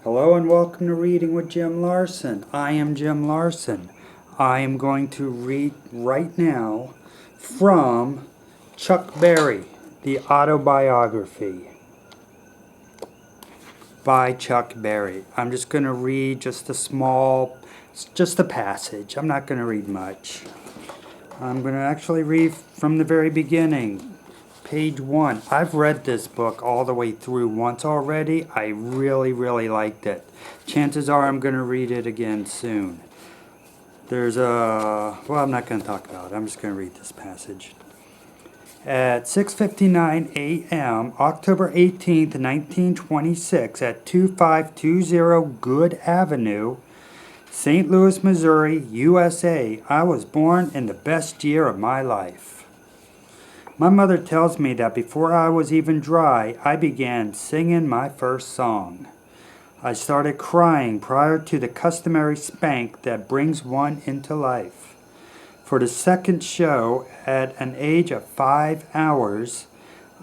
Hello and welcome to Reading with Jim Larsen. I am Jim Larsen. I am going to read right now from Chuck Berry, the Autobiography by Chuck Berry. I'm just going to read just a passage. I'm not going to read much. I'm going to actually read from the very beginning. Page 1. I've read this book all the way through once already. I really liked it. Chances are I'm going to read it again soon. I'm not going to talk about it. I'm just going to read this passage. At 6:59 a.m., October 18th, 1926, at 2520 Good Avenue, St. Louis, Missouri, USA, I was born in the best year of my life. My mother tells me that before I was even dry, I began singing my first song. I started crying prior to the customary spank that brings one into life. For the second show, at an age of 5 hours,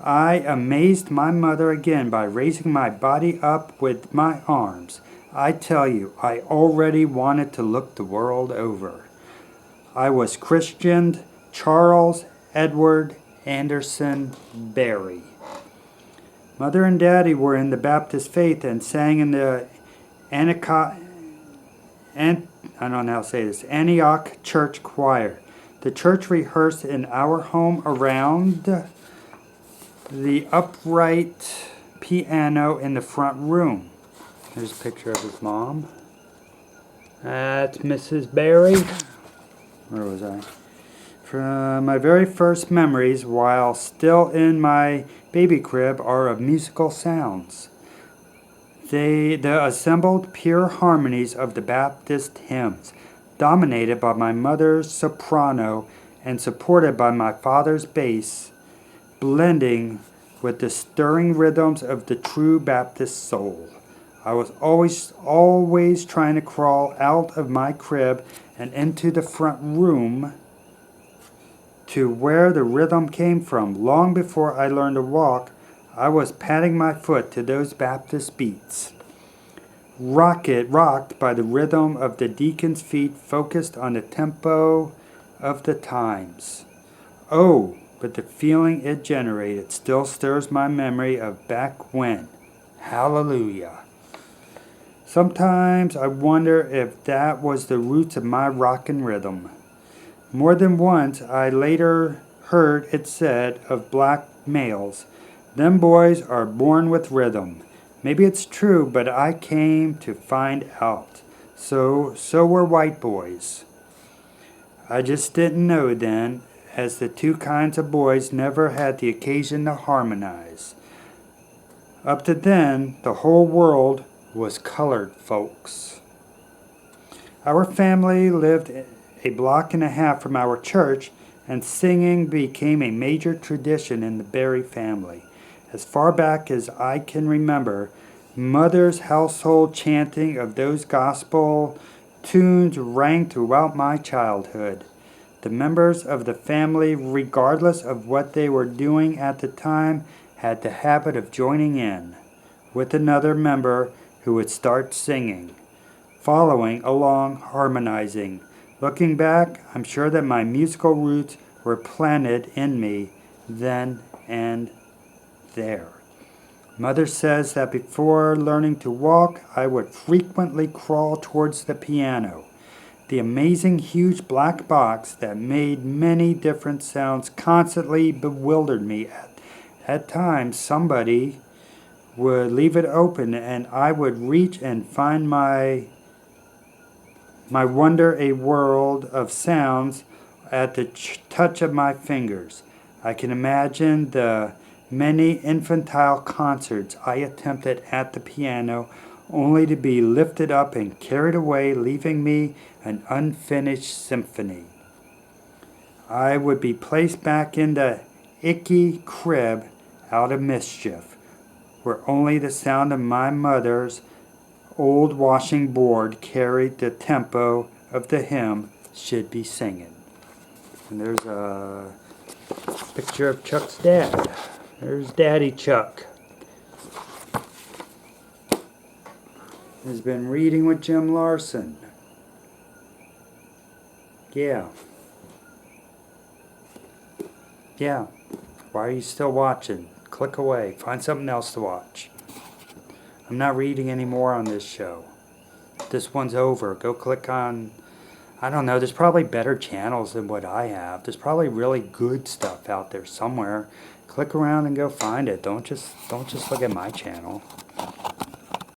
I amazed my mother again by raising my body up with my arms. I tell you, I already wanted to look the world over. I was christened Charles Edward Anderson Berry. Mother and Daddy were in the Baptist faith and sang in the Antioch Church Choir. The church rehearsed in our home around the upright piano in the front room. There's a picture of his mom. That's Mrs. Berry. Where was I? From my very first memories, while still in my baby crib, are of musical sounds. The assembled pure harmonies of the Baptist hymns, dominated by my mother's soprano and supported by my father's bass, blending with the stirring rhythms of the true Baptist soul. I was always trying to crawl out of my crib and into the front room to where the rhythm came from. Long before I learned to walk, I was patting my foot to those Baptist beats. Rocked by the rhythm of the deacon's feet focused on the tempo of the times. Oh, but the feeling it generated still stirs my memory of back when. Hallelujah. Sometimes I wonder if that was the roots of my rockin' rhythm. More than once, I later heard it said of black males, "Them boys are born with rhythm." Maybe it's true, but I came to find out. So were white boys. I just didn't know then, as the two kinds of boys never had the occasion to harmonize. Up to then, the whole world was colored folks. Our family lived a block and a half from our church, and singing became a major tradition in the Berry family. As far back as I can remember, Mother's household chanting of those gospel tunes rang throughout my childhood. The members of the family, regardless of what they were doing at the time, had the habit of joining in with another member who would start singing, following along, harmonizing. Looking back, I'm sure that my musical roots were planted in me then and there. Mother says that before learning to walk, I would frequently crawl towards the piano. The amazing huge black box that made many different sounds constantly bewildered me. At times, somebody would leave it open and I would reach and find my wonder a world of sounds at the touch of my fingers. I can imagine the many infantile concerts I attempted at the piano, only to be lifted up and carried away, leaving me an unfinished symphony. I would be placed back in the icky crib out of mischief, where only the sound of my mother's old washing board carried the tempo of the hymn should be singing. And there's a picture of Chuck's dad. There's Daddy Chuck. has been reading with Jim Larsen. Yeah. Yeah. Why are you still watching? Click away. Find something else to watch. I'm not reading anymore on this show. This one's over. Go click on, I don't know, there's probably better channels than what I have. There's probably really good stuff out there somewhere. Click around and go find it. Don't just look at my channel.